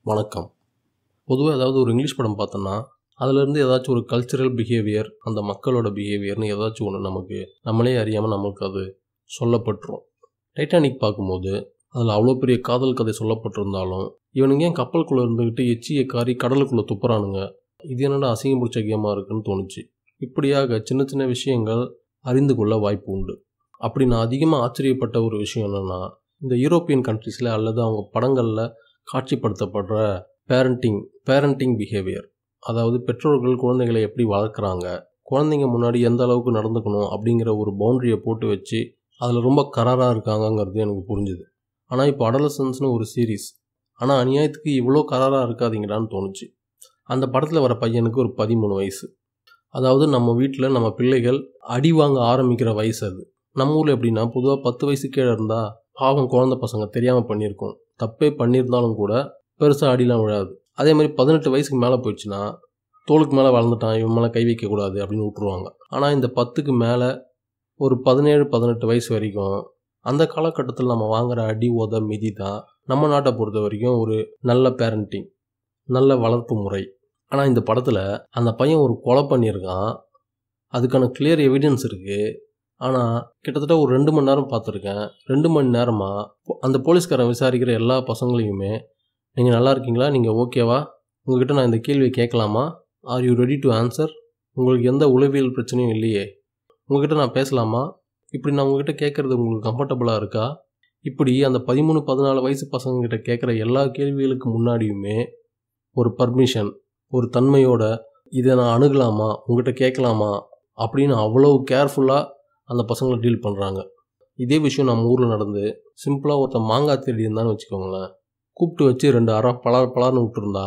வணக்கம். பொதுவாக ஏதாவது ஒரு இங்கிலீஷ் படம் பார்த்தோன்னா அதிலேருந்து ஏதாச்சும் ஒரு கல்ச்சுரல் பிஹேவியர், அந்த மக்களோட பிஹேவியர்னு ஏதாச்சும் ஒன்று நமக்கு நம்மளே அறியாமல் நமக்கு அது சொல்லப்பட்டுரும். டைட்டானிக் பார்க்கும்போது அதில் அவ்வளோ பெரிய காதல் கதை சொல்லப்பட்டிருந்தாலும் இவனுங்க ஏன் கப்பலுக்குள்ளே இருந்துக்கிட்டு எச்சியை காரி கடலுக்குள்ளே துப்புறானுங்க, இது என்னடா அசிங்கம் பிடிச்ச கேமாக இருக்குன்னு தோணுச்சு. இப்படியாக சின்ன சின்ன விஷயங்கள் அறிந்து கொள்ள வாய்ப்பு உண்டு. அப்படி நான் அதிகமாக ஆச்சரியப்பட்ட ஒரு விஷயம் என்னென்னா, இந்த யூரோப்பியன் கண்ட்ரீஸில் அல்லது அவங்க படங்களில் காட்சிப்படுத்தப்படுற பேரண்டிங் பிஹேவியர், அதாவது பெற்றோர்கள் குழந்தைகளை எப்படி வளர்க்குறாங்க, குழந்தைங்க முன்னாடி எந்த அளவுக்கு நடந்துக்கணும் அப்படிங்கிற ஒரு பவுண்ட்ரியை போட்டு வச்சு அதில் ரொம்ப கராராக இருக்காங்கங்கிறது எனக்கு புரிஞ்சுது. ஆனால் இப்போ அடலசன்ஸ்னு ஒரு சீரீஸ், ஆனால் அநியாயத்துக்கு இவ்வளோ கராராக இருக்காதீங்கடான்னு தோணுச்சு. அந்த படத்தில் வர பையனுக்கு ஒரு 13 வயசு. அதாவது நம்ம வீட்டில் நம்ம பிள்ளைகள் அடி வாங்க ஆரம்பிக்கிற வயசு அது. நம்ம ஊரில் எப்படின்னா பொதுவாக 10 வயசு கீழே இருந்தால் பாவம் குழந்தை பசங்க தெரியாமல் பண்ணியிருக்கோம், தப்பே பண்ணியிருந்தாலும் கூட பெருசாக அடிலாம் விழாது. அதே மாதிரி 18 வயசுக்கு மேலே போயிடுச்சுன்னா தோளுக்கு மேலே வளர்ந்துட்டான், இவன் மேலே கை வைக்கக்கூடாது அப்படின்னு விட்டுருவாங்க. ஆனால் இந்த 10க்கு மேலே ஒரு 17-18 வயசு வரைக்கும் அந்த காலகட்டத்தில் நம்ம வாங்குகிற அடி உத மிதி தான் நம்ம நாட்டை பொறுத்த வரைக்கும் ஒரு நல்ல பேரண்டிங், நல்ல வளர்ப்பு முறை. ஆனால் இந்த படத்தில் அந்த பையன் ஒரு கொலை பண்ணியிருக்கான், அதுக்கான கிளியர் எவிடன்ஸ் இருக்குது. ஆனால் கிட்டத்தட்ட ஒரு 2 மணி நேரம் பார்த்துருக்கேன். 2 மணி நேரமாக அந்த போலீஸ்காரன் விசாரிக்கிற எல்லா பசங்களையுமே, நீங்கள் நல்லா இருக்கீங்களா, நீங்கள் ஓகேவா, உங்கள்கிட்ட நான் இந்த கேள்வியை கேட்கலாமா, are you ready to answer, உங்களுக்கு எந்த உளவியல் பிரச்சனையும் இல்லையே, உங்கள்கிட்ட நான் பேசலாமா, இப்படி நான் உங்கள்கிட்ட கேட்குறது உங்களுக்கு கம்ஃபர்டபுளாக இருக்கா, இப்படி அந்த 13-14 வயசு பசங்கக்கிட்ட கேட்குற எல்லா கேள்விகளுக்கு முன்னாடியுமே ஒரு பர்மிஷன், ஒரு தன்மையோட இதை நான் அணுகலாமா, உங்கள்கிட்ட கேட்கலாமா அப்படின்னு அவ்வளோ கேர்ஃபுல்லாக அந்த பசங்களை டீல் பண்ணுறாங்க. இதே விஷயம் நம்ம ஊரில் நடந்து சிம்பிளாக ஒருத்தன் மாங்காய் தேடி இருந்தான்னு வச்சுக்கோங்களேன், கூப்பிட்டு வச்சு 2 அரை பலார்னு விட்டுருந்தா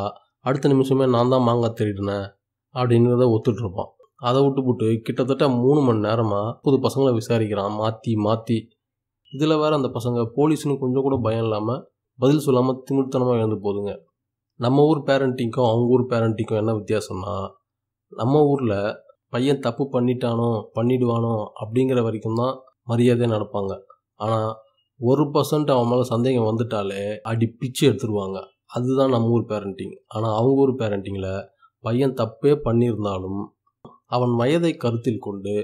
அடுத்த நிமிஷமே நான் தான் மாங்காய் தேடினேன் அப்படிங்கிறத ஒத்துட்ருப்பான். அதை விட்டுப்புட்டு கிட்டத்தட்ட 3 மணி நேரமாக புது பசங்களை விசாரிக்கிறான் மாற்றி. இதில் வேறு அந்த பசங்க போலீஸ்னு கொஞ்சம் கூட பயம் இல்லாமல் பதில் சொல்லாமல் திமிர்த்தனமாக எழுந்து போகுதுங்க. நம்ம ஊர் பேரண்டிங்க்கும் அவங்க ஊர் பேரண்டிங்க்கும் என்ன வித்தியாசம்னா, நம்ம ஊரில் பையன் தப்பு பண்ணிடுவானோ அப்படிங்கிற வரைக்கும் தான் மரியாதையாக நடப்பாங்க. ஆனால் 1% அவன் மேலே சந்தேகம் வந்துட்டாலே அடி பிச்சு எடுத்துருவாங்க. அதுதான் நம்ம ஊர் பேரண்டிங். ஆனால் அவங்க ஊர் பேரண்டிங்கில் பையன் தப்பே பண்ணியிருந்தாலும் அவன் வயதை கருத்தில் கொண்டு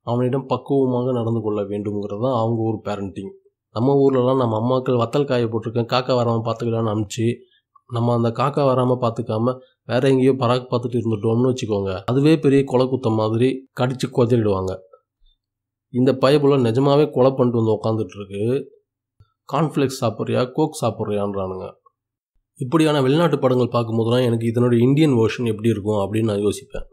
அவனிடம் பக்குவமாக நடந்து கொள்ள வேண்டும்ங்கிறது தான் அவங்க ஊர் பேரண்டிங். நம்ம ஊர்லலாம் நம்ம அம்மாக்கள் வத்தல் காய போட்டிருக்கேன், காக்கா வராமல் பார்த்துக்கலான்னு அனுப்பிச்சு நம்ம அந்த காக்கா வராமல் பார்த்துக்காம வேற எங்கேயோ பராக் பார்த்துட்டு இருந்துட்டோம்னு வச்சுக்கோங்க, அதுவே பெரிய கொலை குத்தம் மாதிரி கடிச்சு கொதறிடுவாங்க. இந்த பயபுல நிஜமாவே கொலை பண்ணிட்டு வந்து உட்காந்துட்டு இருக்கு. கார்ன்ஃப்ளெக்ஸ் சாப்பிட்றியா, கோக் சாப்பிட்றியான்றானுங்க. இப்படியான வெளிநாட்டு படங்கள் பார்க்கும்போதுலாம் எனக்கு இதனோட இந்தியன் வெர்ஷன் எப்படி இருக்கும் அப்படின்னு நான் யோசிப்பேன்.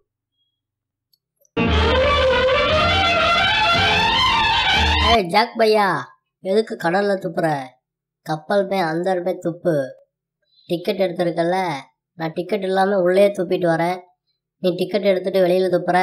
ஜாக் பையா, எதுக்கு கடலில் துப்புற, கப்பல் பே அந்தர் பே துப்பு, டிக்கெட் எடுத்துருக்கல, நான் டிக்கெட் இல்லாமல் உள்ளே துப்பிட்டு வரேன், நீ டிக்கெட் எடுத்துகிட்டு வெளியில் துப்புற.